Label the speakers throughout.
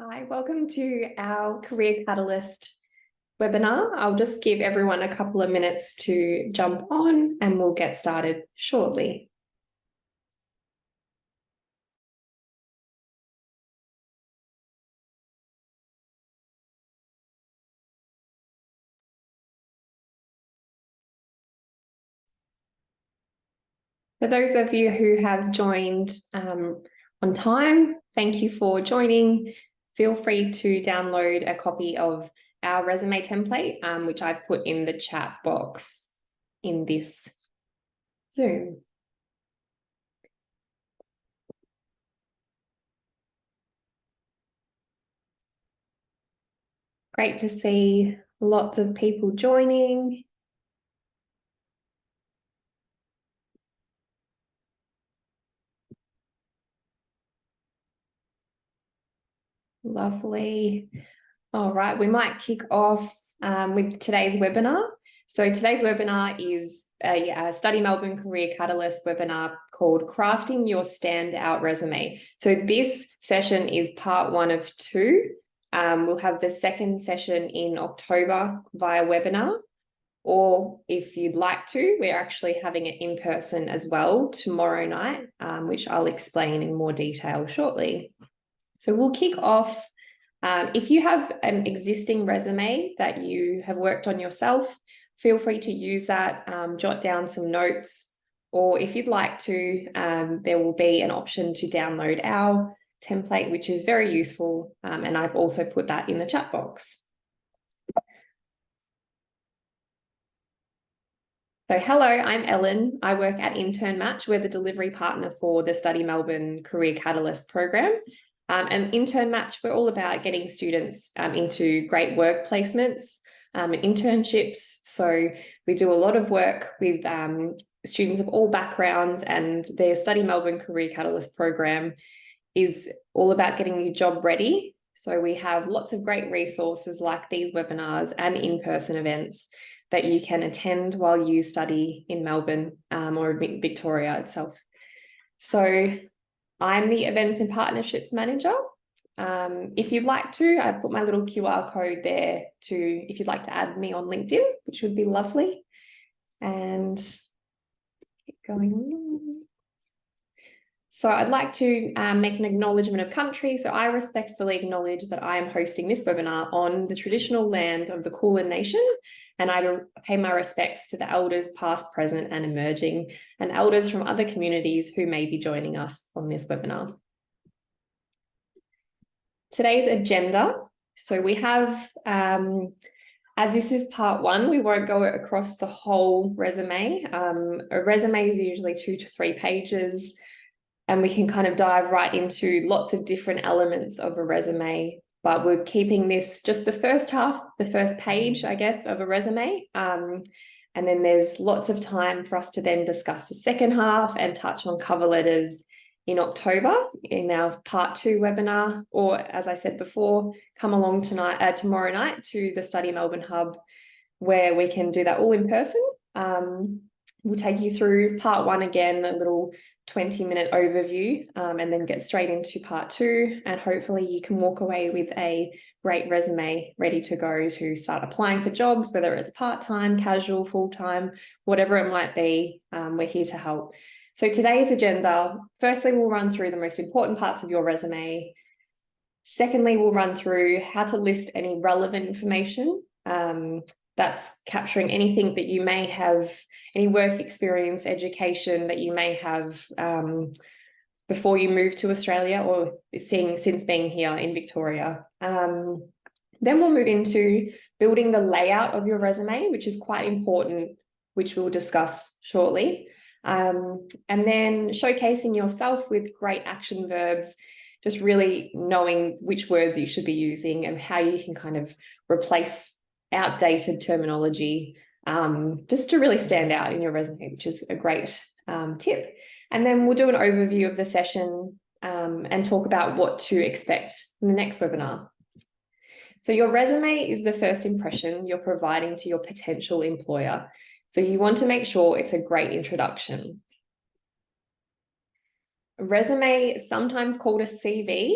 Speaker 1: Hi, welcome to our Career Catalyst webinar. I'll just give everyone a couple of minutes to jump on and we'll get started shortly. For those of you who have joined on time, thank you for joining. Feel free to download a copy of our resume template, which I've put in the chat box in this Zoom. Great to see lots of people joining. Lovely. All right, we might kick off with today's webinar. So today's webinar is a Study Melbourne Career Catalyst webinar called Crafting Your Standout Resume. So this session is part 1 of 2. We'll have the second session in October via webinar, or if you'd like to, we're actually having it in person as well tomorrow night, which I'll explain in more detail shortly. So we'll kick off. If you have an existing resume that you have worked on yourself, feel free to use that, jot down some notes, or if you'd like to, there will be an option to download our template, which is very useful, and I've also put that in the chat box. So hello, I'm Ellen. I work at Intern Match. We're the delivery partner for the Study Melbourne Career Catalyst program. And Intern Match, we're all about getting students into great work placements and internships. So we do a lot of work with students of all backgrounds, and the Study Melbourne Career Catalyst program is all about getting you job ready. So we have lots of great resources like these webinars and in-person events that you can attend while you study in Melbourne or Victoria itself. So I'm the Events and Partnerships Manager. If you'd like to, I put my little QR code there if you'd like to add me on LinkedIn, which would be lovely. And keep going on. So I'd like to make an acknowledgement of country. So I respectfully acknowledge that I am hosting this webinar on the traditional land of the Kulin Nation, and I pay my respects to the elders past, present and emerging, and elders from other communities who may be joining us on this webinar. Today's agenda. So we have, as this is part 1, we won't go across the whole resume. A resume is usually 2 to 3 pages. And we can kind of dive right into lots of different elements of a resume, but we're keeping this just the first half, the first page, I guess, of a resume. And then there's lots of time for us to then discuss the second half and touch on cover letters in October in our part 2 webinar, or as I said before, come along tomorrow night to the Study Melbourne Hub, where we can do that all in person. We'll take you through part 1 again, a little 20-minute overview, and then get straight into part 2. And hopefully you can walk away with a great resume ready to go to start applying for jobs, whether it's part-time, casual, full-time, whatever it might be. We're here to help. So today's agenda, firstly, we'll run through the most important parts of your resume. Secondly, we'll run through how to list any relevant information. That's capturing anything that you may have, any work experience, education that you may have before you moved to Australia or since being here in Victoria. Then we'll move into building the layout of your resume, which is quite important, which we'll discuss shortly. And then showcasing yourself with great action verbs, just really knowing which words you should be using and how you can kind of replace outdated terminology, just to really stand out in your resume, which is a great tip. And then we'll do an overview of the session and talk about what to expect in the next webinar. So your resume is the first impression you're providing to your potential employer. So you want to make sure it's a great introduction. A resume, sometimes called a CV,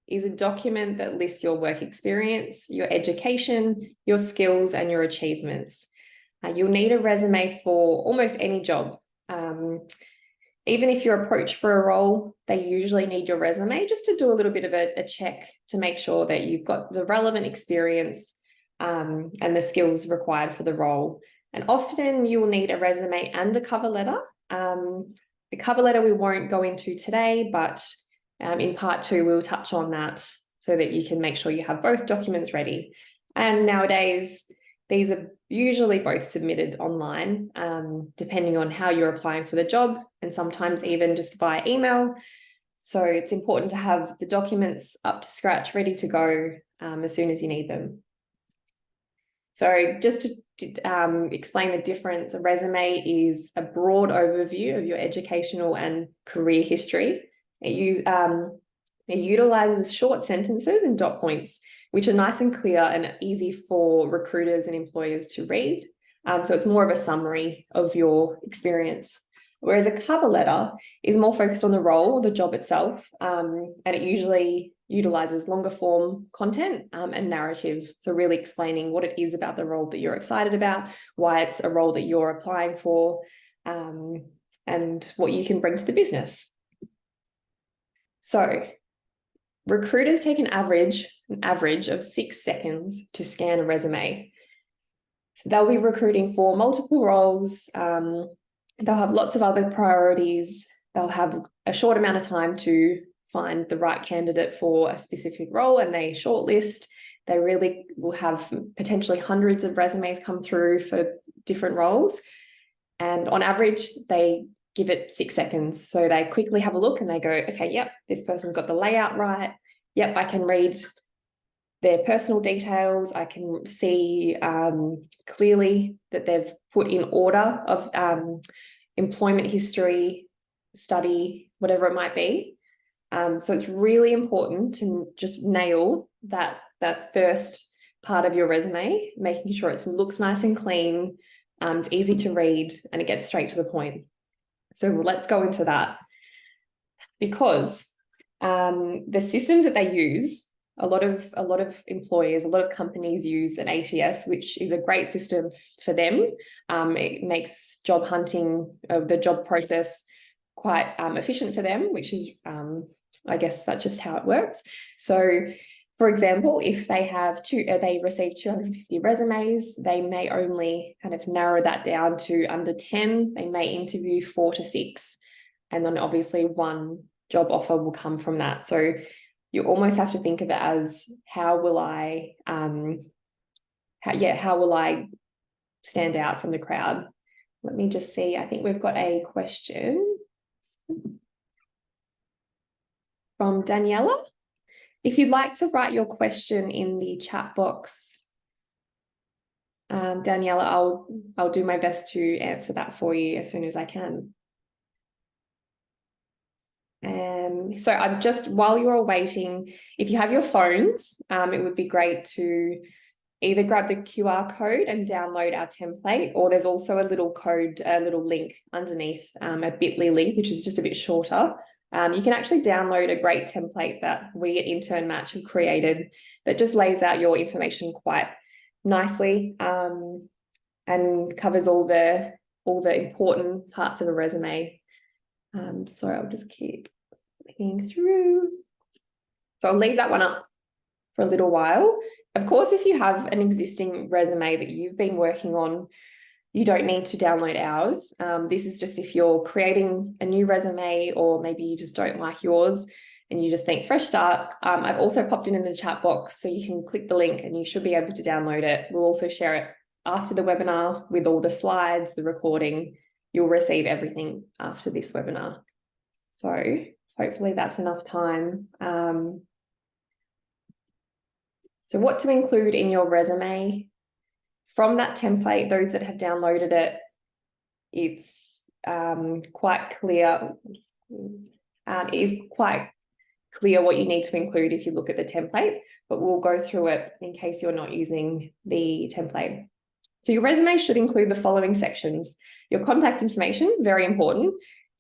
Speaker 1: is a document that lists your work experience, your education, your skills, and your achievements. You'll need a resume for almost any job. Even if you're approached for a role, they usually need your resume just to do a little bit of a check to make sure that you've got the relevant experience and the skills required for the role. And often you will need a resume and a cover letter. The cover letter we won't go into today, but in part 2, we'll touch on that so that you can make sure you have both documents ready. And nowadays, these are usually both submitted online, depending on how you're applying for the job, and sometimes even just via email. So it's important to have the documents up to scratch, ready to go as soon as you need them. So just to explain the difference, a resume is a broad overview of your educational and career history. It utilizes short sentences and dot points, which are nice and clear and easy for recruiters and employers to read. So it's more of a summary of your experience. Whereas a cover letter is more focused on the role, the job itself, and it usually utilizes longer form content and narrative. So really explaining what it is about the role that you're excited about, why it's a role that you're applying for, and what you can bring to the business. So recruiters take an average of 6 seconds to scan a resume. So they'll be recruiting for multiple roles. They'll have lots of other priorities. They'll have a short amount of time to find the right candidate for a specific role, and they shortlist. They really will have potentially hundreds of resumes come through for different roles. And on average, they give it 6 seconds. So they quickly have a look and they go, okay, yep, this person's got the layout right. Yep, I can read their personal details. I can see clearly that they've put in order of employment history, study, whatever it might be. So it's really important to just nail that first part of your resume, making sure it looks nice and clean, it's easy to read, and it gets straight to the point. So let's go into that, because the systems that they use, a lot of employers, a lot of companies use an ATS, which is a great system for them. It makes job hunting, the job process, quite efficient for them, which is, I guess that's just how it works. So, for example, if they have they receive 250 resumes, they may only kind of narrow that down to under 10. They may interview 4 to 6, and then obviously one job offer will come from that. So you almost have to think of it as, how will I stand out from the crowd? Let me just see. I think we've got a question from Daniela. If you'd like to write your question in the chat box, Daniela, I'll do my best to answer that for you as soon as I can. So I'm just, while you're waiting, if you have your phones, it would be great to either grab the QR code and download our template, or there's also a little code, a little link underneath, a bit.ly link, which is just a bit shorter. You can actually download a great template that we at Intern Match have created that just lays out your information quite nicely, and covers all the important parts of a resume. So I'll just keep clicking through. So I'll leave that one up for a little while. Of course, if you have an existing resume that you've been working on, you don't need to download ours. This is just if you're creating a new resume, or maybe you just don't like yours and you just think fresh start. I've also popped it in the chat box, so you can click the link and you should be able to download it. We'll also share it after the webinar with all the slides, the recording. You'll receive everything after this webinar. So hopefully that's enough time. So what to include in your resume? From that template, those that have downloaded it, it's quite clear. It is quite clear what you need to include if you look at the template, but we'll go through it in case you're not using the template. So your resume should include the following sections: your contact information, very important,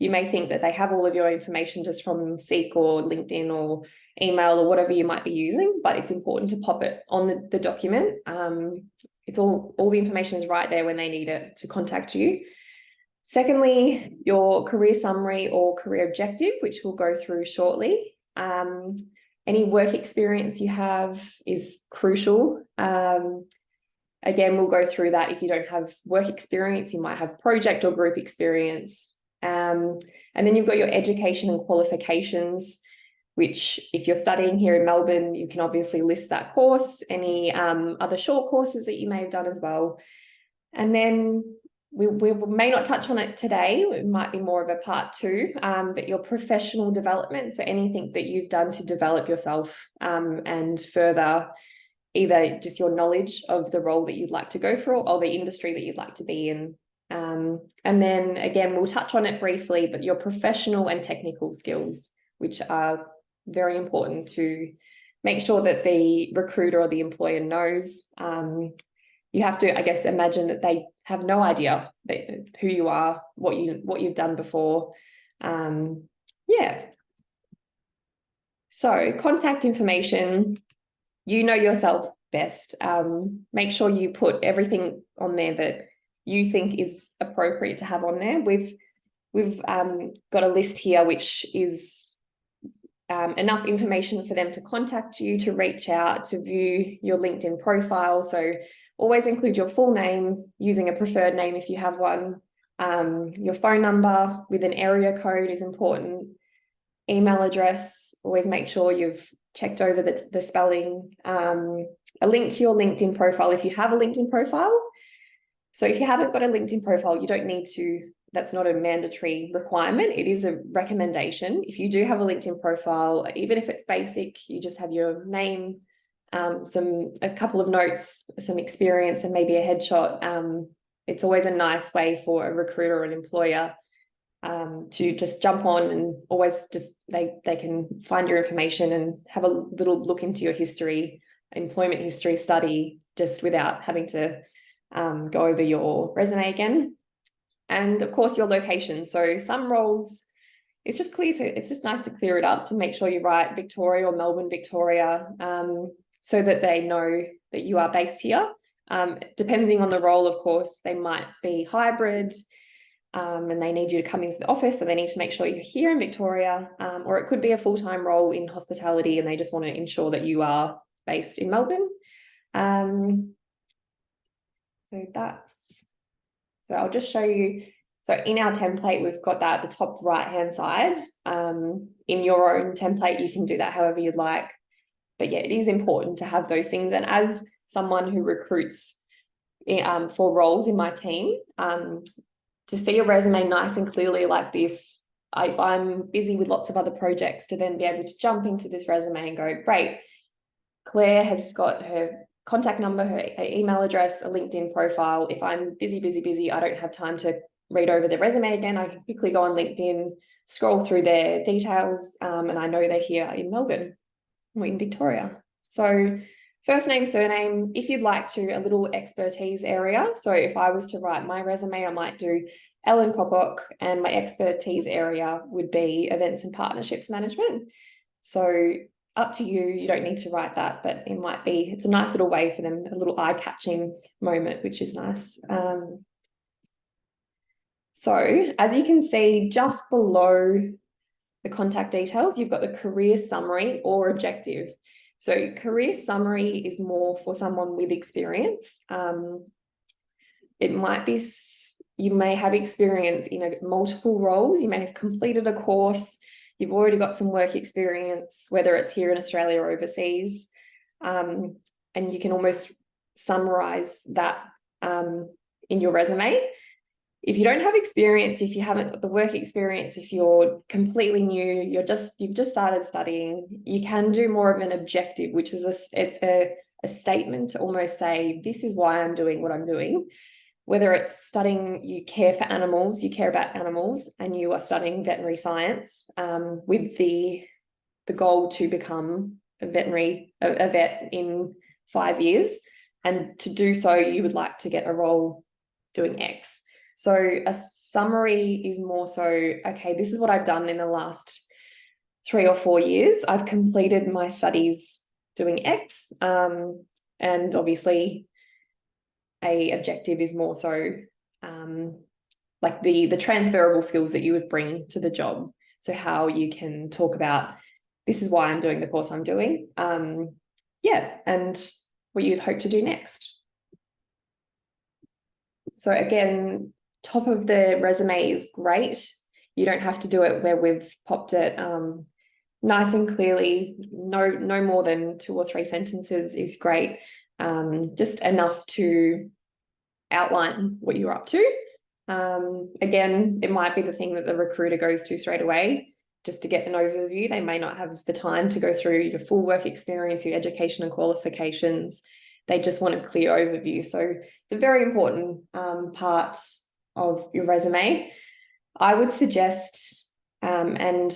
Speaker 1: you may think that they have all of your information just from Seek or LinkedIn or email or whatever you might be using, but it's important to pop it on the document. It's all the information is right there when they need it to contact you. Secondly, your career summary or career objective, which we'll go through shortly. Any work experience you have is crucial. Again, we'll go through that. If you don't have work experience, you might have project or group experience. And then you've got your education and qualifications, which if you're studying here in Melbourne, you can obviously list that course, any other short courses that you may have done as well. And then we may not touch on it today, it might be more of a part 2, but your professional development, so anything that you've done to develop yourself and further either just your knowledge of the role that you'd like to go for or the industry that you'd like to be in. And then again, we'll touch on it briefly, but your professional and technical skills, which are very important to make sure that the recruiter or the employer knows. You have to, I guess, imagine that they have no idea who you are, what you've done before. Yeah. So contact information, you know yourself best. Make sure you put everything on there that you think is appropriate to have on there. We've got a list here, which is enough information for them to contact you, to reach out, to view your LinkedIn profile. So always include your full name, using a preferred name if you have one. Your phone number with an area code is important. Email address, always make sure you've checked over the spelling. A link to your LinkedIn profile if you have a LinkedIn profile. So if you haven't got a LinkedIn profile, you don't need to, that's not a mandatory requirement. It is a recommendation. If you do have a LinkedIn profile, even if it's basic, you just have your name, a couple of notes, some experience, and maybe a headshot. It's always a nice way for a recruiter or an employer to just jump on and always just they can find your information and have a little look into your history, employment history study, just without having to go over your resume again. And of course your location. So some roles, it's just nice to clear it up, to make sure you write Victoria or Melbourne, Victoria, so that they know that you are based here. Depending on the role, of course, they might be hybrid, and they need you to come into the office, so they need to make sure you're here in Victoria, or it could be a full-time role in hospitality and they just want to ensure that you are based in Melbourne. So I'll just show you. So in our template, we've got that at the top right-hand side. In your own template, you can do that however you'd like. But yeah, it is important to have those things. And as someone who recruits for roles in my team, to see a resume nice and clearly like this, if I'm busy with lots of other projects, to then be able to jump into this resume and go, great, Claire has got her contact number, her email address, a LinkedIn profile. If I'm busy, I don't have time to read over their resume again, I can quickly go on LinkedIn, scroll through their details, and I know they're here in Melbourne or in Victoria. So first name, surname, if you'd like to, a little expertise area. So if I was to write my resume, I might do Ellen Kopok, and my expertise area would be events and partnerships management. So up to you, you don't need to write that, but it's a nice little way for them, a little eye-catching moment, which is nice. So as you can see, just below the contact details, you've got the career summary or objective. So career summary is more for someone with experience. It might be, you may have experience in multiple roles. You may have completed a course. You've already got some work experience, whether it's here in Australia or overseas. And you can almost summarize that in your resume. If you don't have experience, if you haven't got the work experience, if you're completely new, you've just started studying, you can do more of an objective, which is a statement to almost say, this is why I'm doing what I'm doing. Whether it's studying, you care for animals, you care about animals, and you are studying veterinary science with the goal to become a vet in 5 years. And to do so, you would like to get a role doing X. So a summary is more so, okay, this is what I've done in the last 3 or 4 years. I've completed my studies doing X, and obviously a objective is more so like the transferable skills that you would bring to the job. So how you can talk about, this is why I'm doing the course I'm doing, yeah, and what you'd hope to do next. So again, top of the resume is great. You don't have to do it where we've popped it nice and clearly. No more than 2 or 3 sentences is great. Just enough to outline what you're up to. Again, it might be the thing that the recruiter goes to straight away just to get an overview. They may not have the time to go through your full work experience, your education and qualifications. They just want a clear overview. So it's a very important part of your resume. I would suggest, and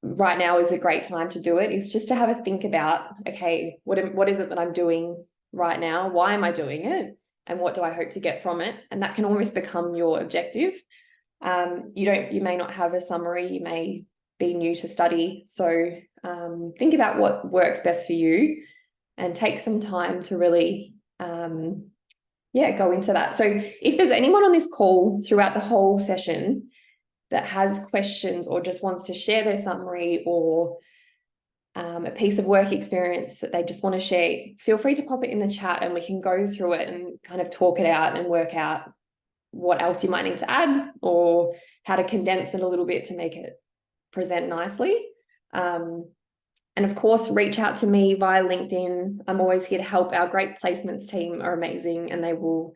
Speaker 1: right now is a great time to do it, is just to have a think about, okay, what is it that I'm doing right now? Why am I doing it? And what do I hope to get from it? And that can almost become your objective. You may not have a summary, you may be new to study. So think about what works best for you and take some time to really, go into that. So if there's anyone on this call throughout the whole session that has questions or just wants to share their summary or a piece of work experience that they just want to share, feel free to pop it in the chat and we can go through it and kind of talk it out and work out what else you might need to add or how to condense it a little bit to make it present nicely. And of course, reach out to me via LinkedIn. I'm always here to help. Our great placements team are amazing and they will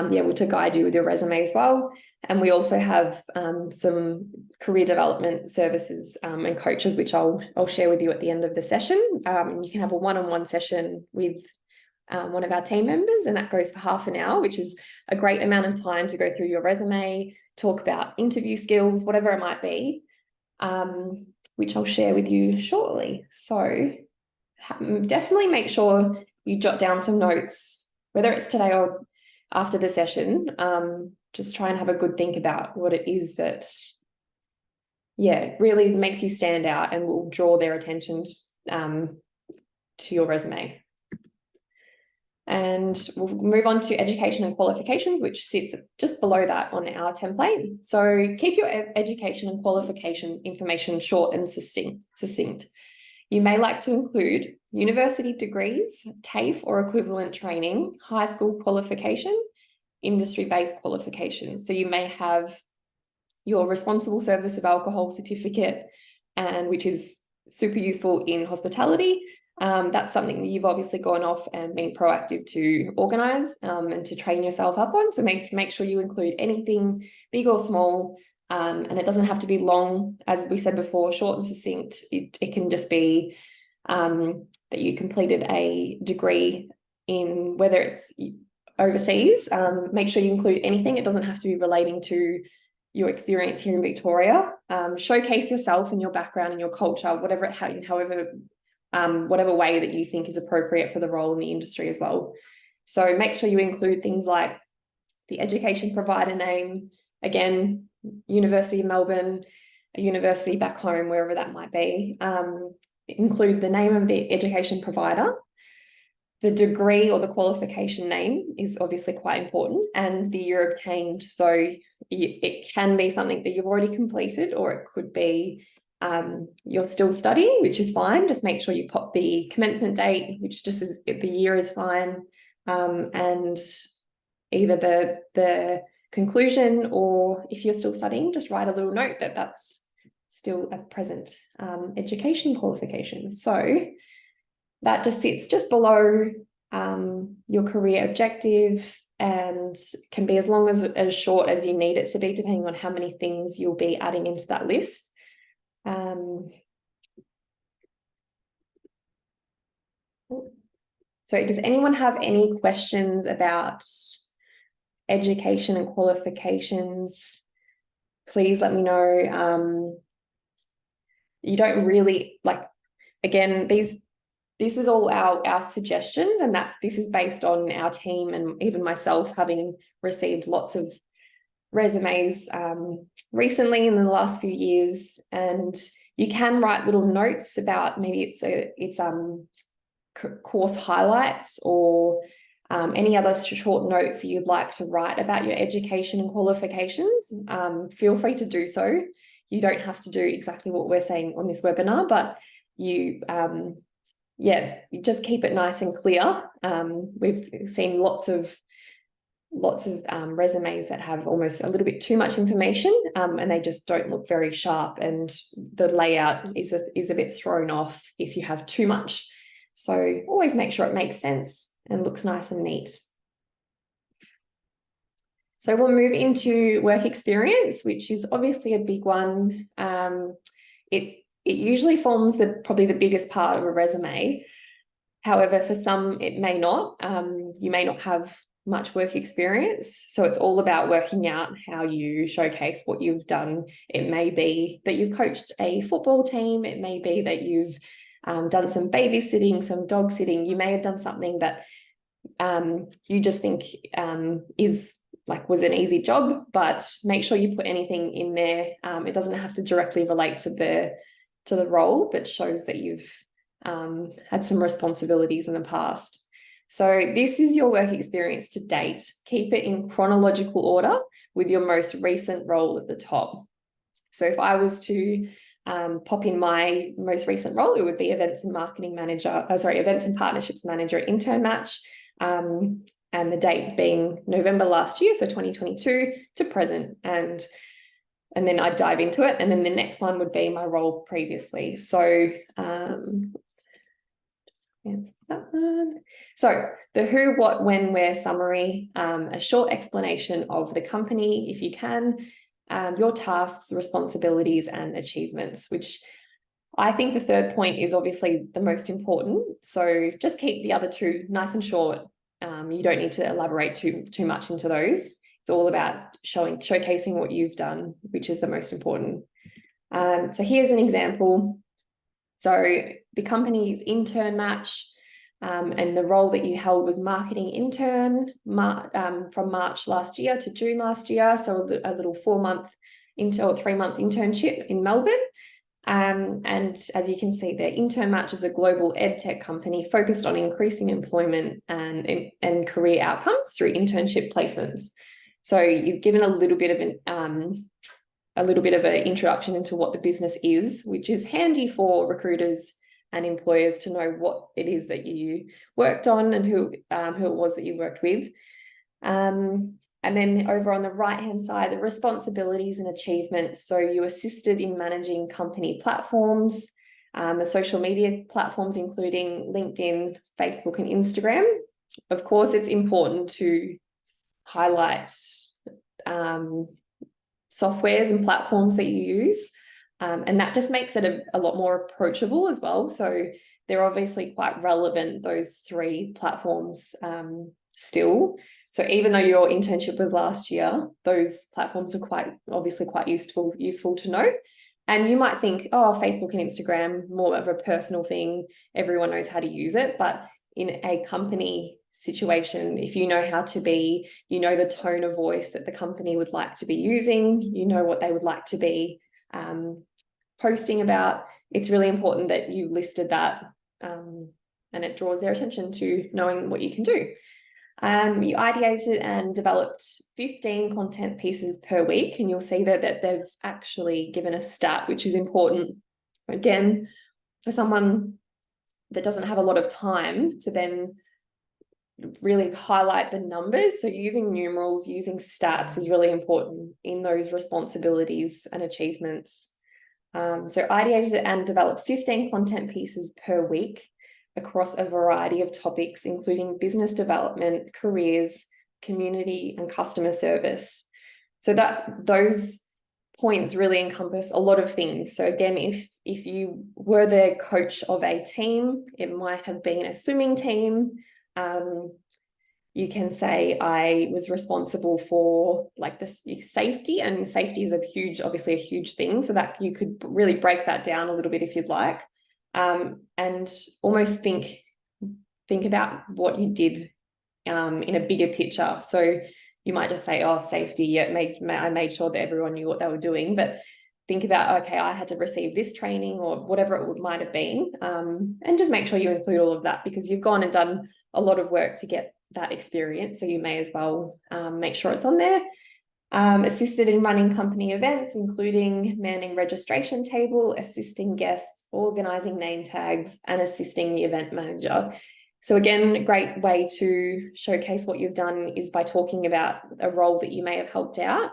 Speaker 1: be able to guide you with your resume as well. And we also have some career development services and coaches, which I'll share with you at the end of the session. You can have a one-on-one session with one of our team members, and that goes for half an hour, which is a great amount of time to go through your resume, talk about interview skills, whatever it might be, which I'll share with you shortly. So definitely make sure you jot down some notes, whether it's today or after the session. Just try and have a good think about what it is that, really makes you stand out and will draw their attention to your resume. And we'll move on to education and qualifications, which sits just below that on our template. So keep your education and qualification information short and succinct. You may like to include university degrees, TAFE or equivalent training, high school qualification, industry-based qualifications. So you may have your responsible service of alcohol certificate, and which is super useful in hospitality. That's something that you've obviously gone off and been proactive to organise and to train yourself up on. So make sure you include anything big or small, and it doesn't have to be long, as we said before, short and succinct. It can just be that you completed a degree in, whether it's overseas. Make sure you include anything. It doesn't have to be relating to your experience here in Victoria. Showcase yourself and your background and your culture, whatever way that you think is appropriate for the role in the industry as well. So make sure you include things like the education provider name, again, University of Melbourne, a university back home, wherever that might be. Include the name of the education provider. The degree or the qualification name is obviously quite important, and the year obtained. So it can be something that you've already completed, or it could be you're still studying, which is fine. Just make sure you pop the commencement date, which just is, the year is fine, and either the conclusion, or if you're still studying, just write a little note that that's still a present education qualification. So that just sits just below your career objective, and can be as long as short as you need it to be, depending on how many things you'll be adding into that list. So does anyone have any questions about education and qualifications? Please let me know. You don't really, again, this is all our suggestions, and that this is based on our team and even myself having received lots of resumes recently in the last few years, and you can write little notes about maybe it's course highlights or any other short notes you'd like to write about your education and qualifications. Feel free to do so. You don't have to do exactly what we're saying on this webinar, but you just keep it nice and clear. We've seen lots of resumes that have almost a little bit too much information, and they just don't look very sharp, and the layout is a bit thrown off if you have too much. So always make sure it makes sense and looks nice and neat. So we'll move into work experience, which is obviously a big one. It usually forms probably the biggest part of a resume. However, for some, it may not. You may not have much work experience. So it's all about working out how you showcase what you've done. It may be that you've coached a football team. It may be that you've done some babysitting, some dog sitting. You may have done something that you just think was an easy job, but make sure you put anything in there. It doesn't have to directly relate to the role, but shows that you've had some responsibilities in the past. So this is your work experience to date. Keep it in chronological order with your most recent role at the top. So if I was to pop in my most recent role, it would be events and partnerships manager at Intern Match, and the date being November last year, so 2022 to present, and then I'd dive into it. And then the next one would be my role previously. So So the who, what, when, where summary, a short explanation of the company, if you can, your tasks, responsibilities, and achievements, which I think the third point is obviously the most important. So just keep the other two nice and short. You don't need to elaborate too much into those. It's all about showcasing what you've done, which is the most important. So here's an example. So the company is Intern Match, and the role that you held was marketing intern from March last year to June last year. So a little 3-month internship in Melbourne. And as you can see there, Intern Match is a global edtech company focused on increasing employment and career outcomes through internship placements. So you've given a little bit of an introduction into what the business is, which is handy for recruiters and employers to know what it is that you worked on and who it was that you worked with. And then over on the right-hand side, the responsibilities and achievements. So you assisted in managing company platforms, the social media platforms, including LinkedIn, Facebook, and Instagram. Of course, it's important to highlight softwares and platforms that you use. And that just makes it a lot more approachable as well. So they're obviously quite relevant, those 3 platforms still. So even though your internship was last year, those platforms are quite useful to know. And you might think, oh, Facebook and Instagram, more of a personal thing. Everyone knows how to use it. But in a company situation, if you know how to be, you know the tone of voice that the company would like to be using, you know what they would like to be posting about, it's really important that you listed that, and it draws their attention to knowing what you can do. You ideated and developed 15 content pieces per week, and you'll see that they've actually given a stat, which is important. Again, for someone that doesn't have a lot of time to then really highlight the numbers. So using numerals, using stats is really important in those responsibilities and achievements. So ideated and developed 15 content pieces per week across a variety of topics, including business development, careers, community, and customer service. So those points really encompass a lot of things. So again, if you were the coach of a team, it might have been a swimming team. You can say I was responsible for like this safety, and safety is obviously a huge thing. So that you could really break that down a little bit if you'd like, and almost think about what you did in a bigger picture. So you might just say, oh, safety, yeah, I made sure that everyone knew what they were doing. But think about, okay, I had to receive this training or whatever it might have been, and just make sure you include all of that, because you've gone and done a lot of work to get that experience. So you may as well make sure it's on there. Assisted in running company events, including manning registration table, assisting guests, organising name tags, and assisting the event manager. So again, a great way to showcase what you've done is by talking about a role that you may have helped out.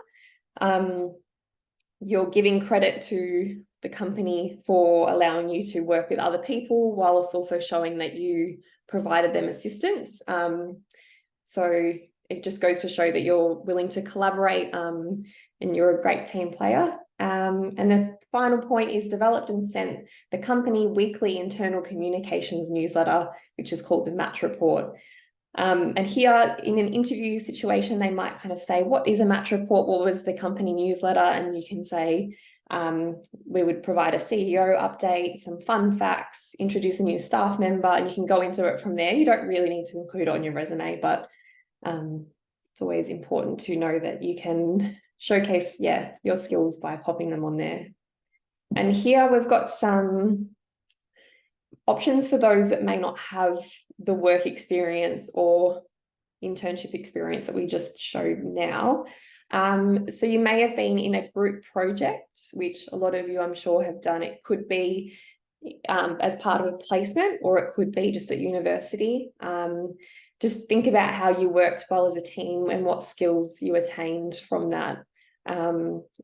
Speaker 1: You're giving credit to the company for allowing you to work with other people, whilst also showing that you provided them assistance. So it just goes to show that you're willing to collaborate, and you're a great team player. And the final point is developed and sent the company weekly internal communications newsletter, which is called the Match Report. And here in an interview situation, they might kind of say, what is a match report? What was the company newsletter? And you can say, we would provide a CEO update, some fun facts, introduce a new staff member, and you can go into it from there. You don't really need to include it on your resume, but it's always important to know that you can showcase, your skills by popping them on there. And here we've got some options for those that may not have the work experience or internship experience that we just showed now. So you may have been in a group project, which a lot of you, I'm sure, have done. It could be as part of a placement, or it could be just at university. Just think about how you worked well as a team and what skills you attained from that.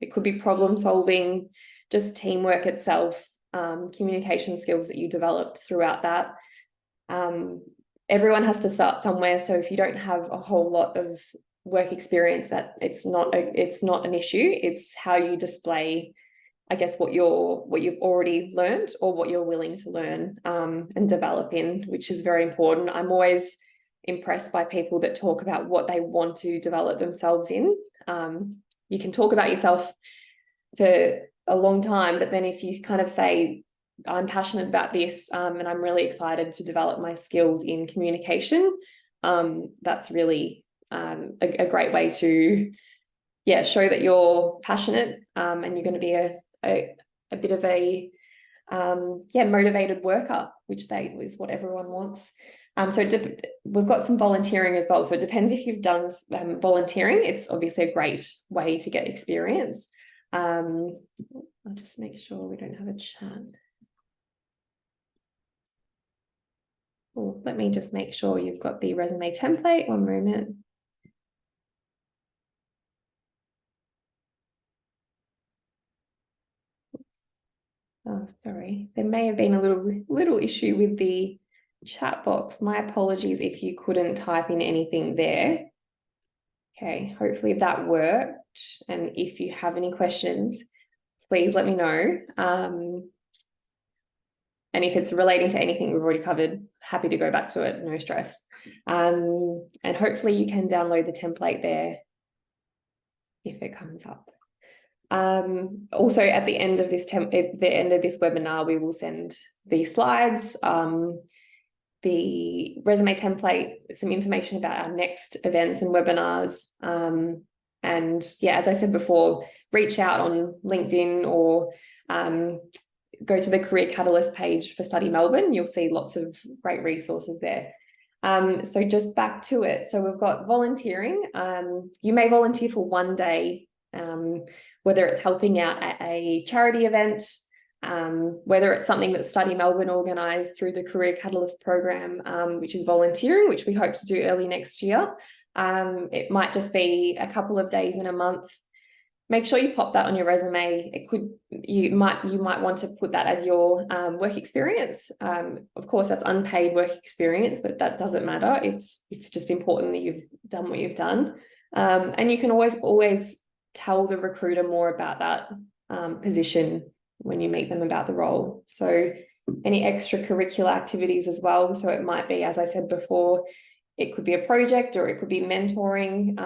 Speaker 1: It could be problem solving, just teamwork itself, communication skills that you developed throughout that. Everyone has to start somewhere, so if you don't have a whole lot of work experience, that it's not an issue. It's how you display, I guess, what you've already learned or what you're willing to learn and develop in, which is very important. I'm always impressed by people that talk about what they want to develop themselves in. You can talk about yourself for a long time, but then if you kind of say, I'm passionate about this, and I'm really excited to develop my skills in communication, that's really a great way to show that you're passionate, and you're going to be a bit of a motivated worker, which is what everyone wants. So we've got some volunteering as well. So it depends if you've done volunteering. It's obviously a great way to get experience. I'll just make sure we don't have a chat. Oh, let me just make sure you've got the resume template. One moment. Oh, sorry. There may have been a little issue with the chat box. My apologies if you couldn't type in anything there. Okay, hopefully that worked. And if you have any questions, please let me know. And if it's relating to anything we've already covered, happy to go back to it, no stress. And hopefully you can download the template there if it comes up. Also at the end of this webinar, we will send the slides, the resume template, some information about our next events and webinars. And as I said before, reach out on LinkedIn or go to the Career Catalyst page for Study Melbourne. You'll see lots of great resources there. So just back to it. So we've got volunteering. You may volunteer for one day, whether it's helping out at a charity event, whether it's something that Study Melbourne organised through the Career Catalyst program, which is volunteering, which we hope to do early next year. It might just be a couple of days in a month. Make sure you pop that on your resume. You might want to put that as your work experience. Of course, that's unpaid work experience, but that doesn't matter. It's just important that you've done what you've done. And you can always tell the recruiter more about that position when you meet them about the role. So any extracurricular activities as well. So it might be, as I said before, it could be a project or it could be mentoring.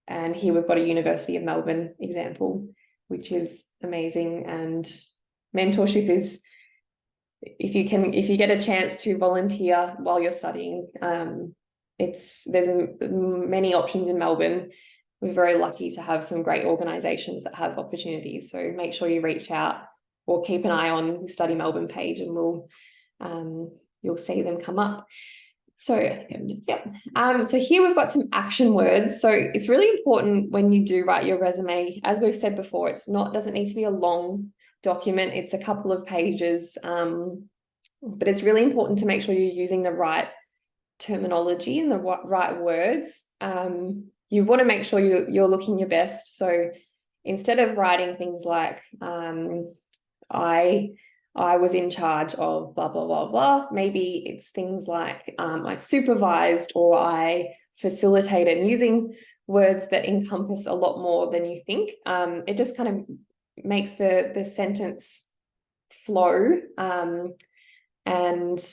Speaker 1: And here we've got a University of Melbourne example, which is amazing. And mentorship is, if you get a chance to volunteer while you're studying, there's many options in Melbourne. We're very lucky to have some great organisations that have opportunities. So make sure you reach out or keep an eye on the Study Melbourne page, and you'll see them come up. So so here we've got some action words. So it's really important when you do write your resume, as we've said before, doesn't need to be a long document. It's a couple of pages, but it's really important to make sure you're using the right terminology and the right words. You want to make sure you're looking your best. So instead of writing things like I was in charge of blah, blah, blah, blah. Maybe it's things like I supervised or I facilitated, and using words that encompass a lot more than you think. It just kind of makes the sentence flow. And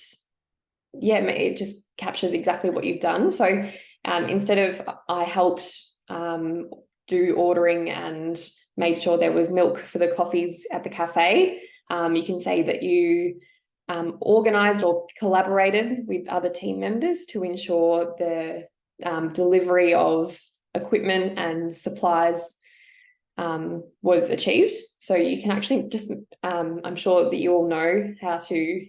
Speaker 1: yeah, it just captures exactly what you've done. So instead of I helped do ordering and made sure there was milk for the coffees at the cafe, you can say that you organised or collaborated with other team members to ensure the delivery of equipment and supplies was achieved. So you can actually just, I'm sure that you all know how to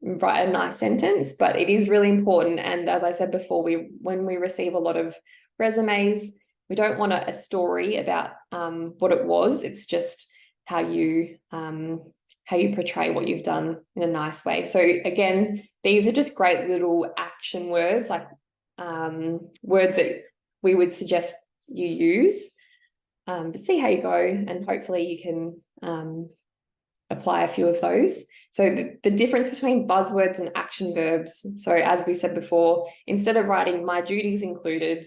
Speaker 1: write a nice sentence, but it is really important. And as I said before, when we receive a lot of resumes, we don't want a story about what it was. It's just how you portray what you've done in a nice way. So again, these are just great little action words, like words that we would suggest you use. But see how you go, and hopefully you can apply a few of those. So the difference between buzzwords and action verbs. So as we said before, instead of writing my duties included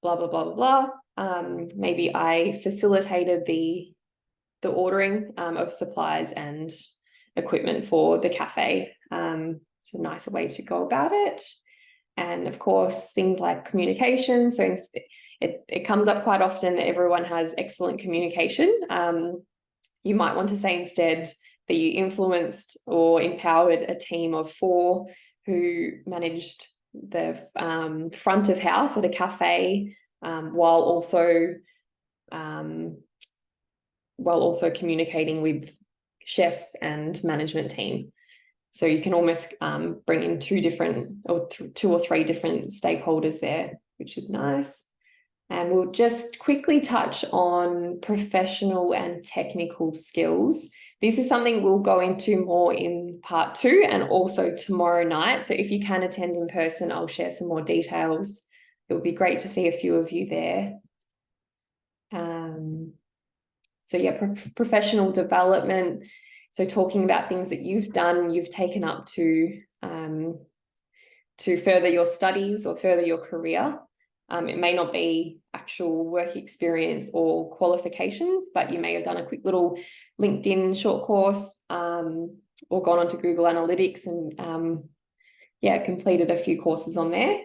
Speaker 1: blah, blah, blah, blah, blah, maybe I facilitated the ordering of supplies and equipment for the cafe. It's a nicer way to go about it. And of course, things like communication. So it comes up quite often that everyone has excellent communication. You might want to say instead that you influenced or empowered a team of 4 who managed the front of house at a cafe, while also communicating with chefs and management team. So you can almost bring in 2 or 3 different stakeholders there, which is nice. And we'll just quickly touch on professional and technical skills. This is something we'll go into more in part 2 and also tomorrow night. So if you can attend in person, I'll share some more details. It would be great to see a few of you there. So yeah, professional development. So talking about things that you've done, you've taken up to further your studies or further your career. It may not be actual work experience or qualifications, but you may have done a quick little LinkedIn short course or gone onto Google Analytics and completed a few courses on there.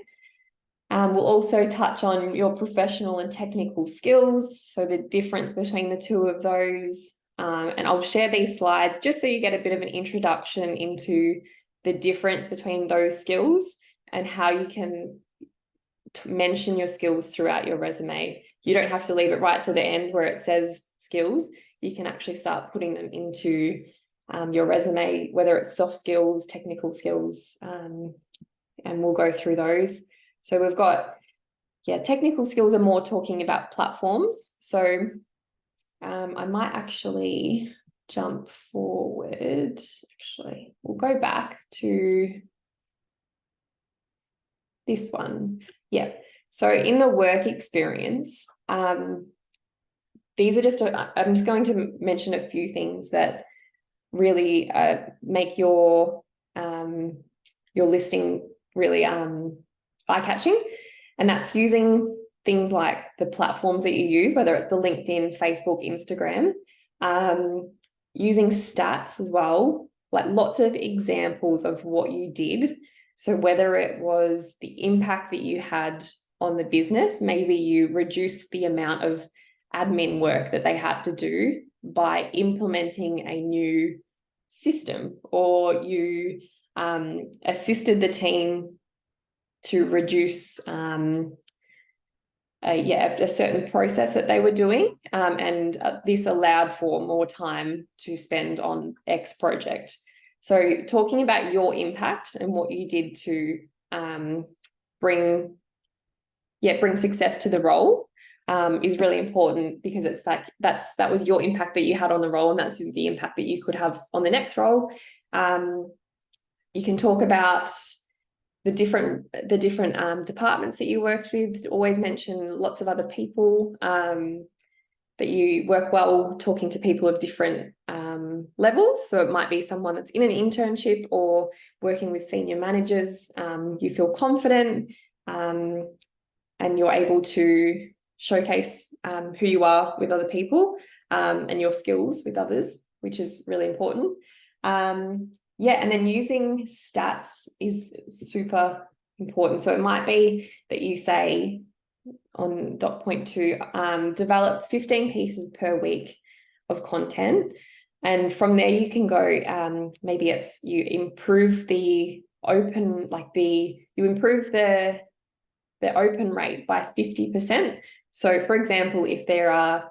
Speaker 1: We'll also touch on your professional and technical skills, so the difference between the 2 of those. And I'll share these slides just so you get a bit of an introduction into the difference between those skills and how you can mention your skills throughout your resume. You don't have to leave it right to the end where it says skills. You can actually start putting them into your resume, whether it's soft skills, technical skills, and we'll go through those. So we've got, technical skills are more talking about platforms. So I might actually jump forward. Actually, we'll go back to this one. Yeah. So in the work experience, these are just, I'm just going to mention a few things that really make your listing really eye-catching. And that's using things like the platforms that you use, whether it's the LinkedIn, Facebook, Instagram, using stats as well, like lots of examples of what you did. So whether it was the impact that you had on the business, maybe you reduced the amount of admin work that they had to do by implementing a new system, or you assisted the team to reduce a certain process that they were doing, and this allowed for more time to spend on X project. So talking about your impact and what you did to bring success to the role is really important, because it's like that was your impact that you had on the role, and that's the impact that you could have on the next role. You can talk about the different departments that you worked with. Always mention lots of other people, that you work well talking to people of different levels. So it might be someone that's in an internship or working with senior managers. You feel confident, and you're able to showcase who you are with other people, and your skills with others, which is really important. And then using stats is super important. So it might be that you say on dot point 2, develop 15 pieces per week of content. And from there you can go, maybe it's you improve the open, you improve the open rate by 50%. So for example, if there are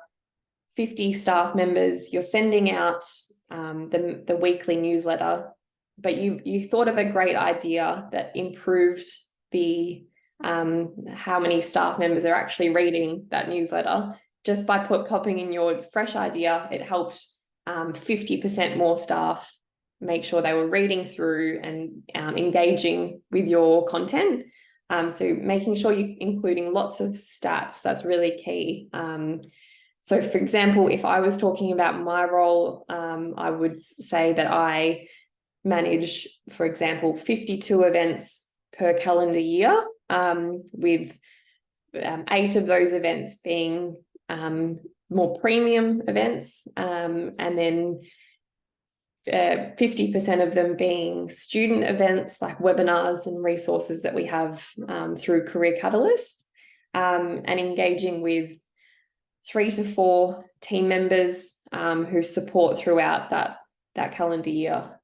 Speaker 1: 50 staff members, you're sending out the weekly newsletter, but you thought of a great idea that improved the how many staff members are actually reading that newsletter. Just by popping in your fresh idea, it helped 50% more staff make sure they were reading through and engaging with your content. So making sure you're including lots of stats, that's really key. So for example, if I was talking about my role, I would say that I manage, for example, 52 events per calendar year, with 8 of those events being more premium events, and then 50% of them being student events like webinars and resources that we have through Career Catalyst, and engaging with 3 to 4 team members who support throughout that calendar year.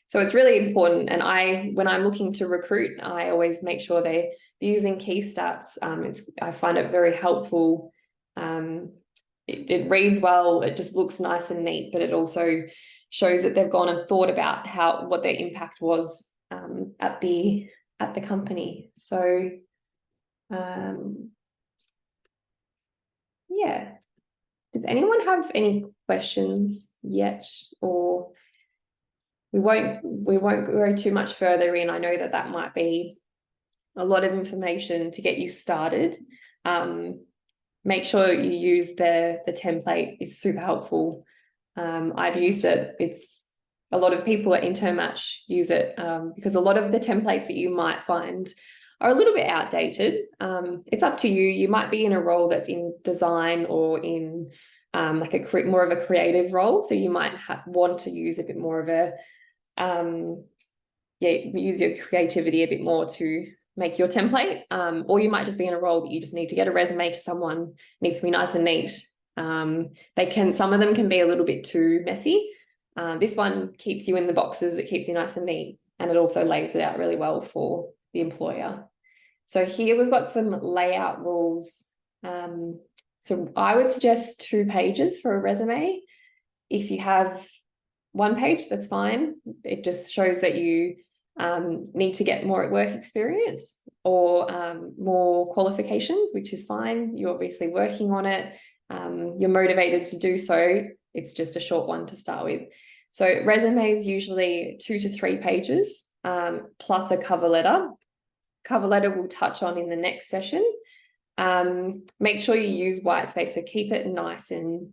Speaker 1: So it's really important. And when I'm looking to recruit, I always make sure they're using key stats. I find it very helpful. It reads well, it just looks nice and neat, but it also shows that they've gone and thought about what their impact was at the company. So yeah. Does anyone have any questions yet? Or we won't go too much further in. I know that might be a lot of information to get you started. Make sure you use the template. It's super helpful. I've used it. A lot of people at Intern Match use it, because a lot of the templates that you might find are a little bit outdated. It's up to you. You might be in a role that's in design or in more of a creative role. So you might want to use a bit more of a, use your creativity a bit more to make your template. Or you might just be in a role that you just need to get a resume to someone. It needs to be nice and neat. Some of them can be a little bit too messy. This one keeps you in the boxes. It keeps you nice and neat. And it also lays it out really well for the employer. So here we've got some layout rules. So I would suggest 2 pages for a resume. If you have 1 page, that's fine. It just shows that you need to get more work experience or more qualifications, which is fine. You're obviously working on it. You're motivated to do so. It's just a short one to start with. So resume is usually 2 to 3 pages, plus a cover letter. Cover letter we'll touch on in the next session. Make sure you use white space, so keep it nice and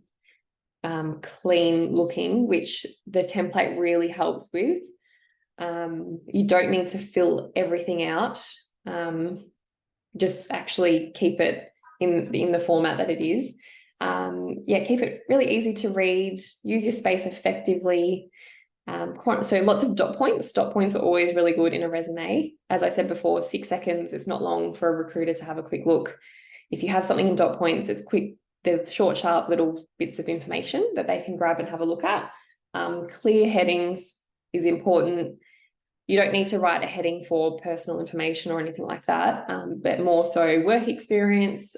Speaker 1: clean looking, which the template really helps with. You don't need to fill everything out. Just actually keep it in the format that it is. Keep it really easy to read. Use your space effectively. So lots of dot points. Dot points are always really good in a resume. As I said before, 6 seconds, it's not long for a recruiter to have a quick look. If you have something in dot points, it's quick. There's short, sharp little bits of information that they can grab and have a look at. Clear headings is important. You don't need to write a heading for personal information or anything like that, but more so work experience,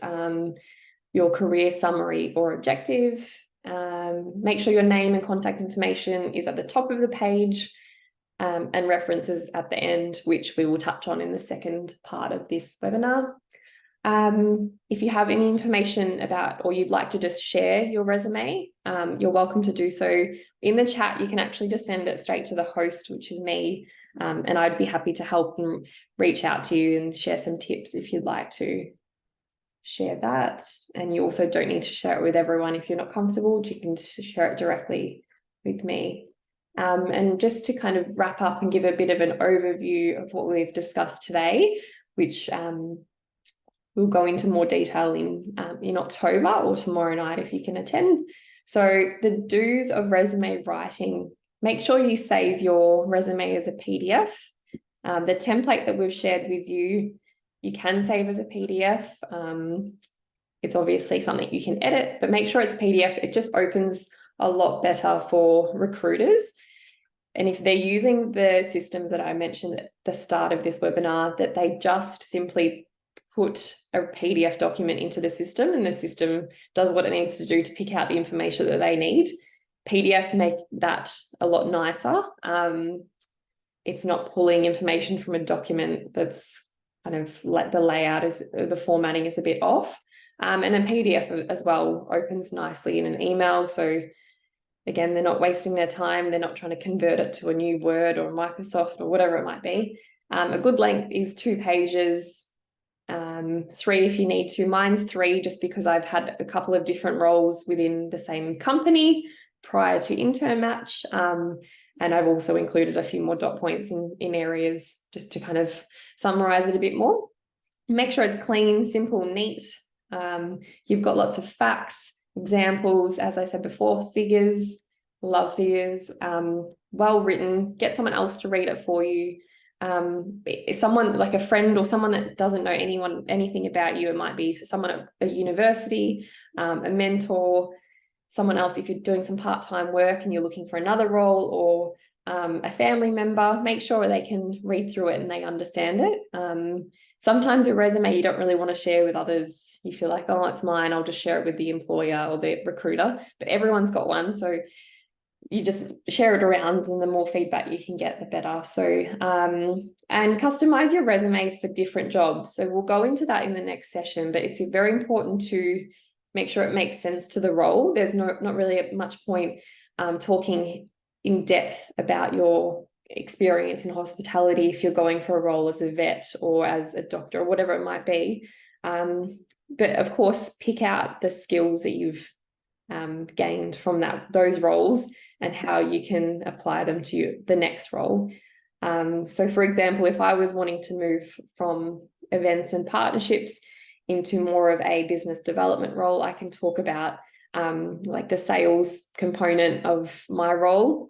Speaker 1: your career summary or objective. Make sure your name and contact information is at the top of the page, and references at the end, which we will touch on in the second part of this webinar. If you have any information about, or you'd like to just share your resume, you're welcome to do so. In the chat, you can actually just send it straight to the host, which is me, and I'd be happy to help and reach out to you and share some tips if you'd like to share that. And you also don't need to share it with everyone if you're not comfortable. You can share it directly with me. And just to kind of wrap up and give a bit of an overview of what we've discussed today, which we'll go into more detail in October or tomorrow night if you can attend. So the do's of resume writing: make sure you save your resume as a PDF. The template that we've shared with you, you can save as a PDF. It's obviously something you can edit, but make sure it's PDF. It just opens a lot better for recruiters. And if they're using the systems that I mentioned at the start of this webinar, that they just simply put a PDF document into the system and the system does what it needs to do to pick out the information that they need. PDFs make that a lot nicer. It's not pulling information from a document that's kind of like the layout is, the formatting is a bit off. And then PDF as well opens nicely in an email. So again, they're not wasting their time. They're not trying to convert it to a new Word or Microsoft or whatever it might be. A good length is 2 pages, 3 if you need to. Mine's 3 just because I've had a couple of different roles within the same company prior to intern match. And I've also included a few more dot points in areas just to kind of summarize it a bit more. Make sure it's clean, simple, neat. You've got lots of facts, examples, as I said before, figures, love figures, well written. Get someone else to read it for you. Someone like a friend or someone that doesn't know anything about you. It might be someone at a university, a mentor, someone else if you're doing some part-time work and you're looking for another role, or a family member. Make sure they can read through it and they understand it. Sometimes your resume you don't really want to share with others. You feel like, oh, it's mine, I'll just share it with the employer or the recruiter, but everyone's got one, so you just share it around, and the more feedback you can get, the better. So, and customize your resume for different jobs. So we'll go into that in the next session, but it's very important to make sure it makes sense to the role. There's not really much point talking in depth about your experience in hospitality if you're going for a role as a vet or as a doctor or whatever it might be. But of course, pick out the skills that you've gained from those roles and how you can apply them to the next role. So for example, if I was wanting to move from events and partnerships into more of a business development role, I can talk about like the sales component of my role,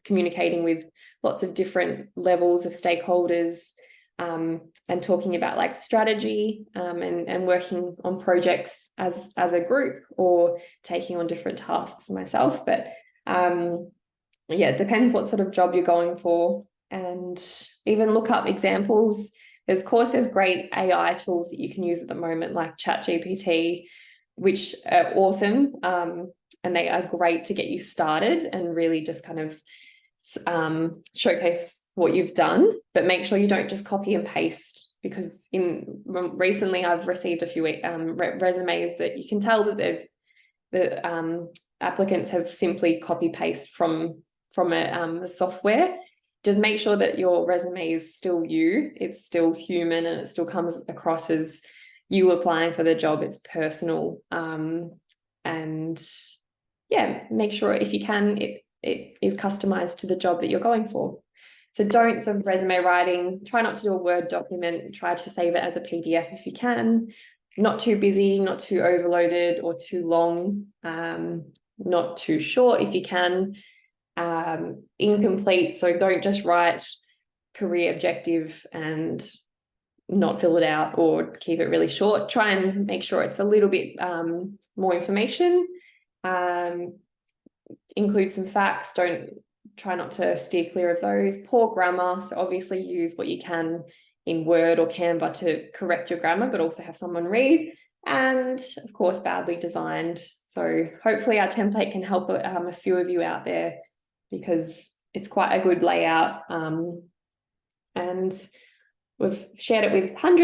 Speaker 1: communicating with lots of different levels of stakeholders, and talking about like strategy, and working on projects as a group or taking on different tasks myself. But yeah, it depends what sort of job you're going for, and even look up examples. Of course, there's great AI tools that you can use at the moment, like ChatGPT, which are awesome, and they are great to get you started and really just kind of showcase what you've done. But make sure you don't just copy and paste, because recently I've received a few resumes that you can tell that the applicants have simply copy paste from a software. Just make sure that your resume is still you, it's still human, and it still comes across as you applying for the job. It's personal, and yeah, make sure if you can, it is customized to the job that you're going for. So don'ts of resume writing: try not to do a Word document, try to save it as a PDF if you can. Not too busy, not too overloaded or too long, not too short if you can. Incomplete, so don't just write career objective and not fill it out, or keep it really short. Try and make sure it's a little bit more information. Include some facts. Don't try not to steer clear of those. Poor grammar, so obviously use what you can in Word or Canva to correct your grammar, but also have someone read. And of course, badly designed. So hopefully our template can help a few of you out there, because it's quite a good layout. And we've shared it with hundreds